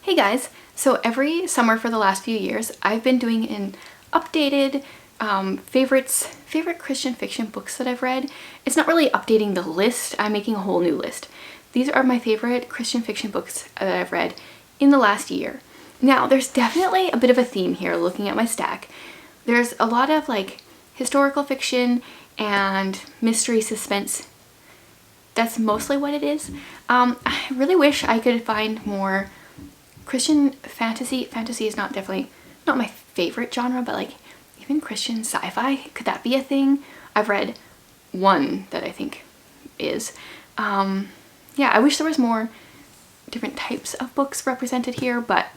Hey guys, so every summer for the last few years I've been doing an updated favorite Christian fiction books that I've read. It's not really updating the list, I'm making a whole new list. These are my favorite Christian fiction books that I've read in the last year. Now there's definitely a bit of a theme here looking at my stack. There's a lot of like historical fiction and mystery suspense. That's mostly what it is. I really wish I could find more Christian fantasy. Fantasy is not my favorite genre, but like even Christian sci-fi, could that be a thing? I've read one that I think is. Yeah, I wish there was more different types of books represented here, but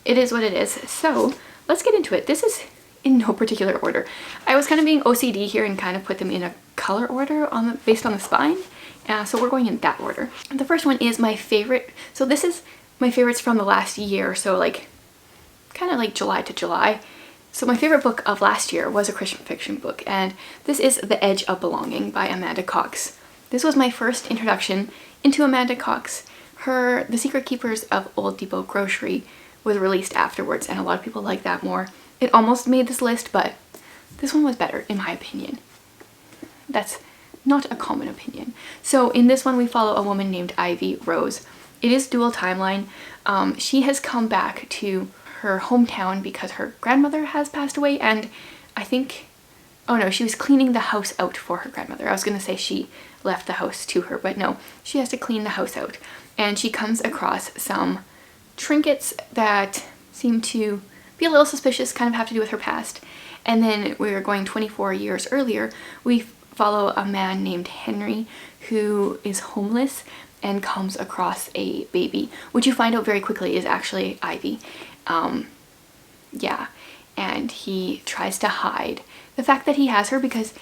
it is what it is. So let's get into it. This is in no particular order. I was kind of being OCD here and kind of put them in a color order based on the spine. So we're going in that order. The first one is my favorite. So this is my favorites from the last year, so like kind of like July to July. So my favorite book of last year was a Christian fiction book, and this is The Edge of Belonging by Amanda Cox. This was my first introduction into Amanda Cox. Her The Secret Keepers of Old Depot Grocery was released afterwards, and a lot of people like that more. It almost made this list, but this one was better in my opinion. That's not a common opinion. So in this one we follow a woman named Ivy Rose. It is dual timeline. She has come back to her hometown because her grandmother has passed away, and I think, oh no, she was cleaning the house out for her grandmother. I was gonna say she left the house to her, but no, she has to clean the house out. And she comes across some trinkets that seem to be a little suspicious, kind of have to do with her past. And then we're going 24 years earlier. We follow a man named Henry who is homeless and comes across a baby, which you find out very quickly is actually Ivy. Yeah, and he tries to hide the fact that he has her because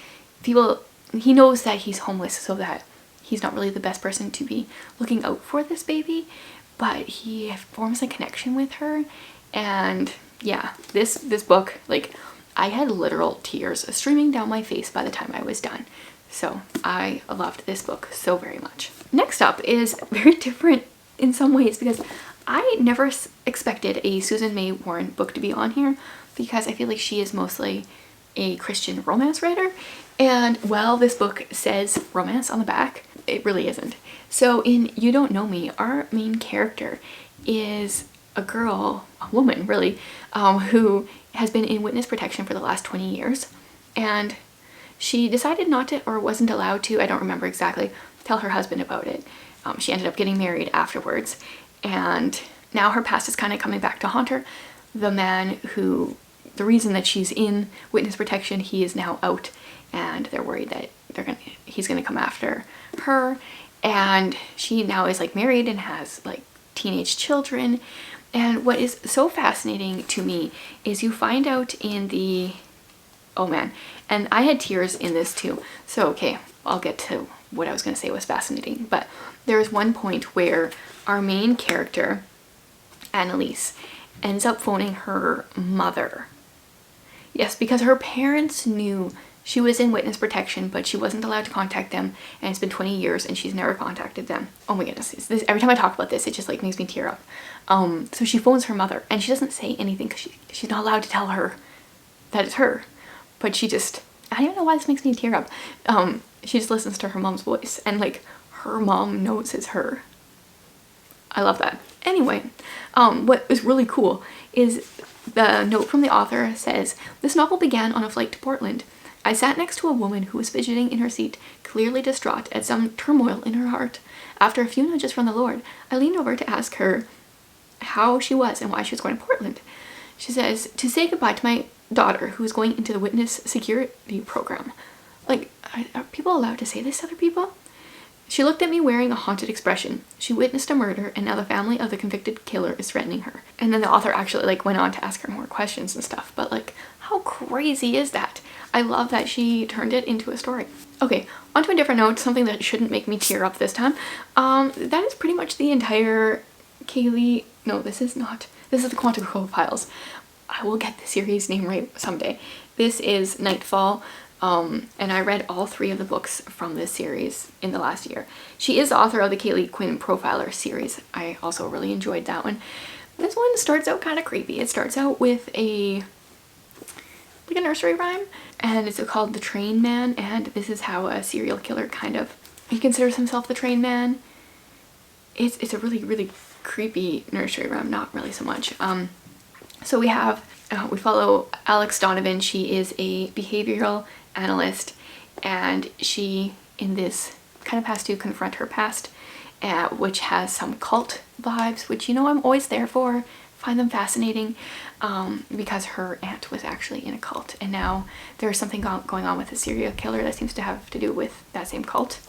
he knows that he's homeless, so that he's not really the best person to be looking out for this baby, but he forms a connection with her. And yeah, this book, like, I had literal tears streaming down my face by the time I was done. So I loved this book so very much. Next up is very different in some ways because I never expected a Susan May Warren book to be on here because I feel like she is mostly a Christian romance writer. And while this book says romance on the back, it really isn't. So in You Don't Know Me, our main character is a woman really, who has been in witness protection for the last 20 years. And she decided not to, or wasn't allowed to, I don't remember exactly, tell her husband about it. She ended up getting married afterwards, and now her past is kind of coming back to haunt her. The reason that she's in witness protection, he is now out, and they're worried that he's gonna come after her. And she now is like married and has like teenage children. And what is so fascinating to me is you find out in the, oh man, and I had tears in this too. So okay, I'll get to what I was gonna say was fascinating. But there is one point where our main character, Annalise, ends up phoning her mother. Yes, because her parents knew she was in witness protection, but she wasn't allowed to contact them, and it's been 20 years and she's never contacted them. Oh my goodness, every time I talk about this, it just like makes me tear up. So she phones her mother, and she doesn't say anything because she's not allowed to tell her that it's her. But I don't even know why this makes me tear up. She just listens to her mom's voice, and like her mom knows it's her. I love that. Anyway, what is really cool is the note from the author says, "This novel began on a flight to Portland. I sat next to a woman who was fidgeting in her seat, clearly distraught at some turmoil in her heart. After a few nudges from the Lord, I leaned over to ask her how she was and why she was going to Portland. She says, to say goodbye to my daughter who is going into the witness security program." Like, are people allowed to say this to other people? "She looked at me wearing a haunted expression. She witnessed a murder, and now the family of the convicted killer is threatening her." And then the author actually like went on to ask her more questions and stuff, but like, how crazy is that? I love that she turned it into a story. Okay, on to a different note, something that shouldn't make me tear up this time. That is pretty much the entire Kaylee, no, this is not. This is the Quantum Profiles. I will get the series name right someday. This is Nightfall. And I read all 3 of the books from this series in the last year. She is the author of the Kaylee Quinn Profiler series. I also really enjoyed that one. This one one starts out kind of creepy. It starts out with a nursery rhyme, and it's called The Train Man, and this is how a serial killer he considers himself the train man. It's a really, really creepy nursery rhyme, not really so much. So we follow Alex Donovan. She is a behavioral analyst, and she in this kind of has to confront her past, which has some cult vibes, which, you know, I'm always there for. Find them fascinating, because her aunt was actually in a cult, and now there's something going on with a serial killer that seems to have to do with that same cult.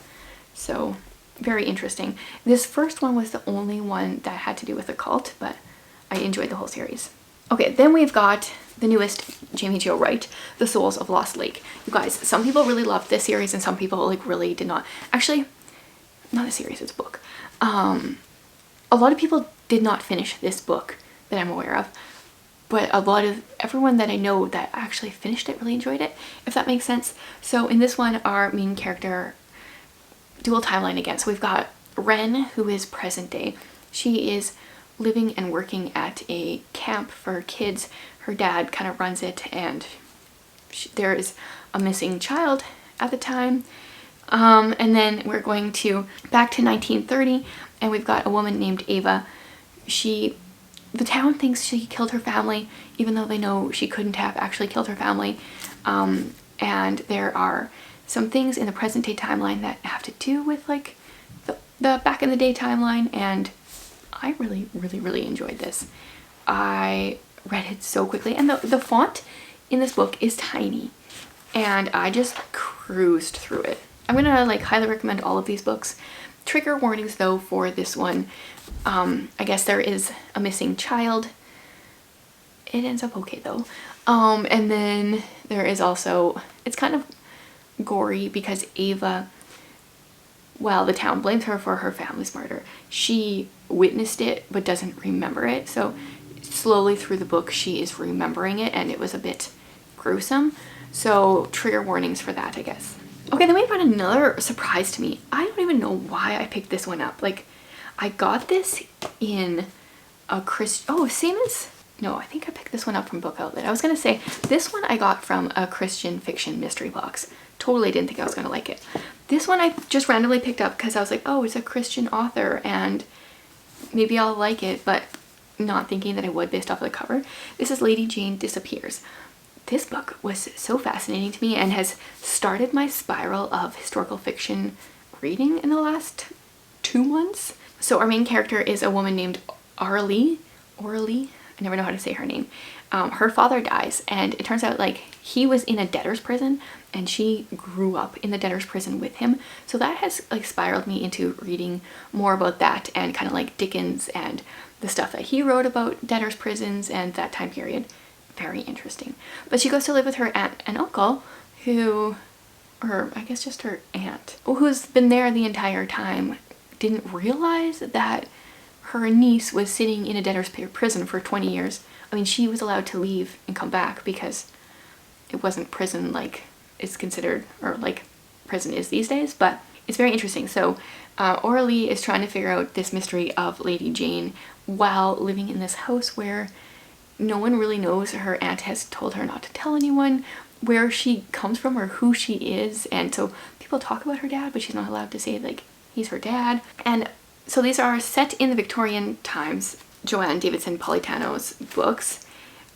So very interesting. This first one was the only one that had to do with a cult, but I enjoyed the whole series. Okay, then we've got the newest Jamie Jo Wright, The Souls of Lost Lake. You guys, some people really loved this series and some people like really did not. Actually, not a series, it's a book. A lot of people did not finish this book that I'm aware of, but everyone that I know that actually finished it really enjoyed it, if that makes sense. So in this one, our main character, dual timeline again. So we've got Ren, who is present day. She is living and working at a camp for kids. Her dad kind of runs it, and there is a missing child at the time. And then we're going back to 1930, and we've got a woman named Ava. The town thinks she killed her family, even though they know she couldn't have actually killed her family. And there are some things in the present day timeline that have to do with like the back in the day timeline, and I really, really, really enjoyed this. I read it so quickly, and the font in this book is tiny, and I just cruised through it. I'm gonna like highly recommend all of these books. Trigger warnings though for this one. I guess there is a missing child. It ends up okay though. And then there is also, it's kind of gory because Ava, well, the town blames her for her family's murder. She witnessed it but doesn't remember it. So slowly through the book she is remembering it, and it was a bit gruesome. So trigger warnings for that, I guess. Okay, then we got another surprise to me. I don't even know why I picked this one up. Like, I got this in a no, I think I picked this one up from Book Outlet. I was gonna say, this one I got from a Christian fiction mystery box. Totally didn't think I was gonna like it. This one I just randomly picked up because I was like, oh, it's a Christian author and maybe I'll like it, but not thinking that I would based off of the cover. This is Lady Jayne Disappears. This book was so fascinating to me and has started my spiral of historical fiction reading in the last 2 months. So our main character is a woman named Orly. I never know how to say her name. Her father dies, and it turns out like he was in a debtor's prison and she grew up in the debtor's prison with him. So that has like spiraled me into reading more about that and kind of like Dickens and the stuff that he wrote about debtor's prisons and that time period. Very interesting. But she goes to live with her aunt and uncle or I guess just her aunt, who's been there the entire time, didn't realize that her niece was sitting in a debtor's prison for 20 years. I mean, she was allowed to leave and come back because it wasn't prison like it's considered, or like prison is these days, but it's very interesting. So Orly is trying to figure out this mystery of Lady Jayne while living in this house where no one really knows. Her aunt has told her not to tell anyone where she comes from or who she is, and so people talk about her dad, but she's not allowed to say like he's her dad. And so these are set in the Victorian times, Joanne Davidson Politano's books,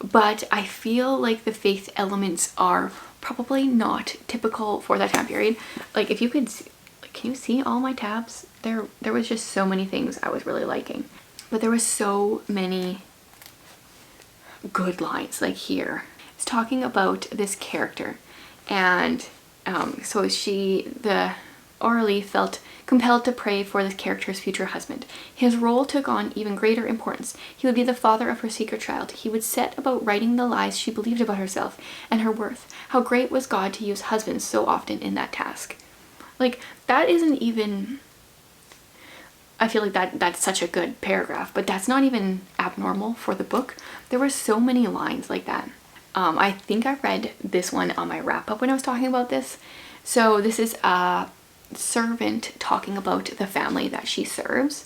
but I feel like the faith elements are probably not typical for that time period. Like if you could see, can you see all my tabs? There was just so many things I was really liking, but there was so many good lines. Like here it's talking about this character, and so Orly felt compelled to pray for this character's future husband. His role took on even greater importance. He would be the father of her secret child. He would set about righting the lies she believed about herself and her worth. How great was God to use husbands so often in that task. Like, that isn't even, I feel like that's such a good paragraph, but that's not even abnormal for the book. There were so many lines like that. I think I read this one on my wrap up when I was talking about this. So this is a servant talking about the family that she serves,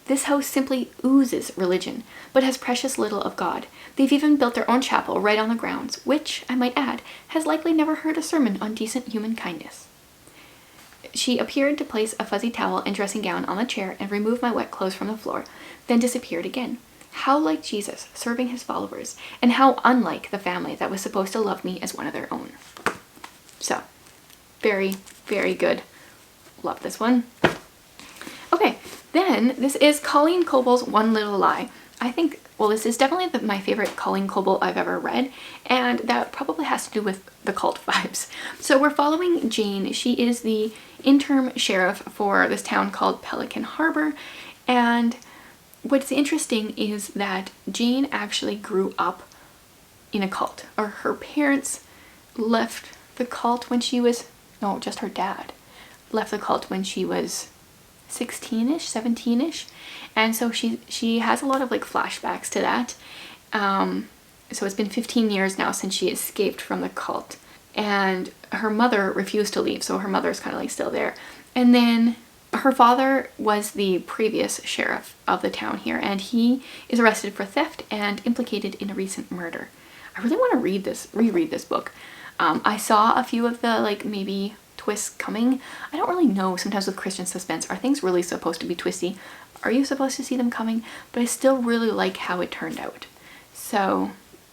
This house simply oozes religion, but has precious little of God. They've even built their own chapel right on the grounds, which, I might add, has likely never heard a sermon on decent human kindness. She appeared to place a fuzzy towel and dressing gown on the chair and remove my wet clothes from the floor, then disappeared again. How like Jesus, serving his followers, and how unlike the family that was supposed to love me as one of their own. So, very, very good. Love this one. Okay, then this is Colleen Coble's One Little Lie. I think, well, this is definitely my favorite Colleen Coble I've ever read, and that probably has to do with the cult vibes. So we're following Jayne. She is the interim sheriff for this town called Pelican Harbor, and what's interesting is that Jayne actually grew up in a cult, or her parents left the cult when she was, no, just her dad left the cult when she was 16ish, 17ish, and so she has a lot of like flashbacks to that. So it's been 15 years now since she escaped from the cult, and her mother refused to leave, so her mother's kind of like still there. And then her father was the previous sheriff of the town here, and he is arrested for theft and implicated in a recent murder. I really want to reread this book. I saw a few of the like maybe twists coming. I don't really know sometimes with Christian suspense, are things really supposed to be twisty? Are you supposed to see them coming? But I still really like how it turned out. So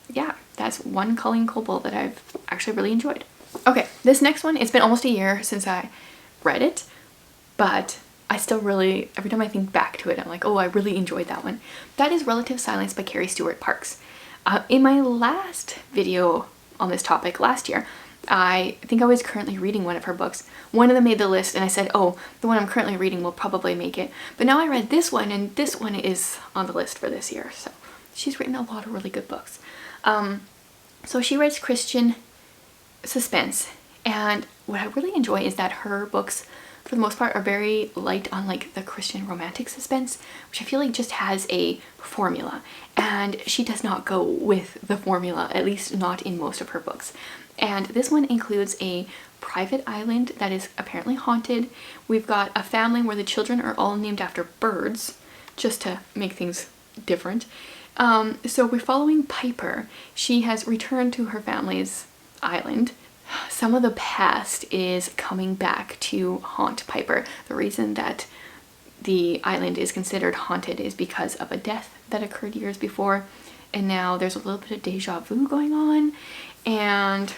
yeah, that's one Colleen Coble that I've actually really enjoyed. Okay, this next one, it's been almost a year since I read it, but I still really, every time I think back to it, I'm like, oh, I really enjoyed that one. That is Relative Silence by Carrie Stewart Parks. In my last video on this topic last year, I think I was currently reading one of her books. One of them made the list, and I said, oh, the one I'm currently reading will probably make it. But now I read this one, and this one is on the list for this year. So she's written a lot of really good books. So she writes Christian suspense, and what I really enjoy is that her books, for the most part, are very light on like the Christian romantic suspense, which I feel like just has a formula, and she does not go with the formula, at least not in most of her books. And this one includes a private island that is apparently haunted. We've got a family where the children are all named after birds, just to make things different. So we're following Piper. She has returned to her family's island. Some of the past is coming back to haunt Piper. The reason that the island is considered haunted is because of a death that occurred years before, and now there's a little bit of deja vu going on, and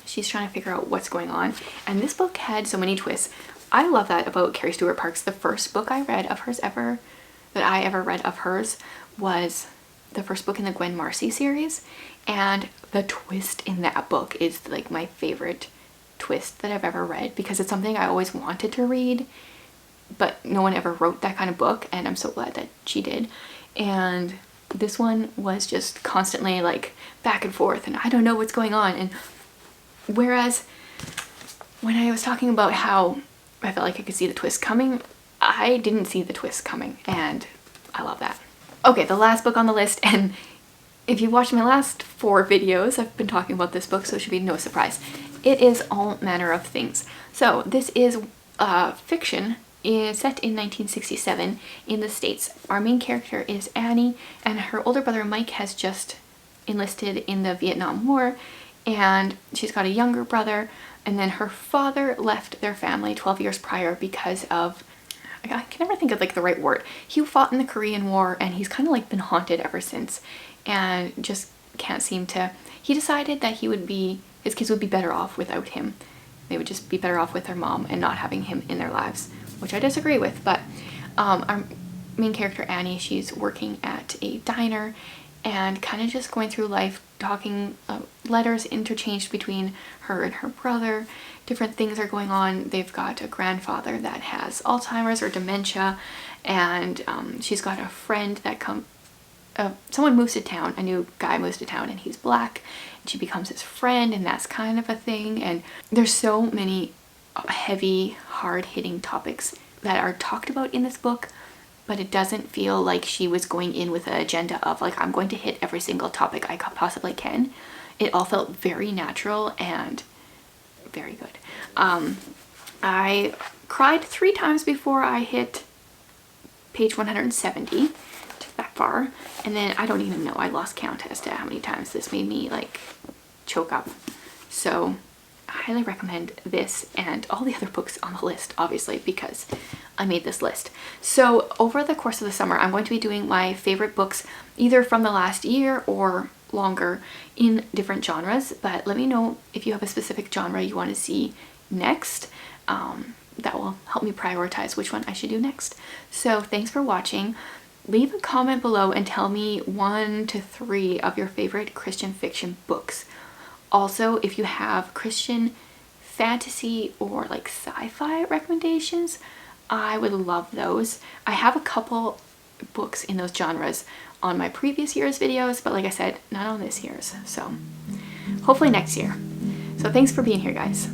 she's trying to figure out what's going on. And this book had so many twists. I love that about Carrie Stewart Parks. The first book I read of hers that I ever read of hers was the first book in the Gwen Marcy series, and the twist in that book is like my favorite twist that I've ever read, because it's something I always wanted to read, but no one ever wrote that kind of book, and I'm so glad that she did. And this one was just constantly like back and forth, and I don't know what's going on. And whereas when I was talking about how I felt like I could see the twist coming, I didn't see the twist coming, and I love that. Okay, the last book on the list, and if you've watched my last 4 videos, I've been talking about this book, so it should be no surprise. It is All Manner of Things. So this is fiction set in 1967 in the States. Our main character is Annie, and her older brother Mike has just enlisted in the Vietnam War, and she's got a younger brother, and then her father left their family 12 years prior because of, I can never think of like the right word. He fought in the Korean War, and he's kind of like been haunted ever since, and just can't seem to, he decided that his kids would be better off without him. They would just be better off with their mom and not having him in their lives, which I disagree with. But our main character Annie, she's working at a diner and kind of just going through life, talking, letters interchanged between her and her brother. Different things are going on. They've got a grandfather that has Alzheimer's or dementia, and she's got a friend that someone moves to town, a new guy moves to town, and he's black, and she becomes his friend, and that's kind of a thing. And there's so many heavy, hard-hitting topics that are talked about in this book, but it doesn't feel like she was going in with an agenda of like, I'm going to hit every single topic I possibly can. It all felt very natural and very good. I cried 3 times before I hit page 170, that far. And then I don't even know, I lost count as to how many times this made me like choke up. So I highly recommend this and all the other books on the list, obviously, because I made this list. So over the course of the summer, I'm going to be doing my favorite books either from the last year or longer in different genres, but let me know if you have a specific genre you want to see next. That will help me prioritize which one I should do next. So thanks for watching. Leave a comment below and tell me 1 to 3 of your favorite Christian fiction books. Also, if you have Christian fantasy or like sci-fi recommendations, I would love those. I have a couple books in those genres on my previous year's videos, but like I said, not on this year's. So hopefully next year. So thanks for being here, guys.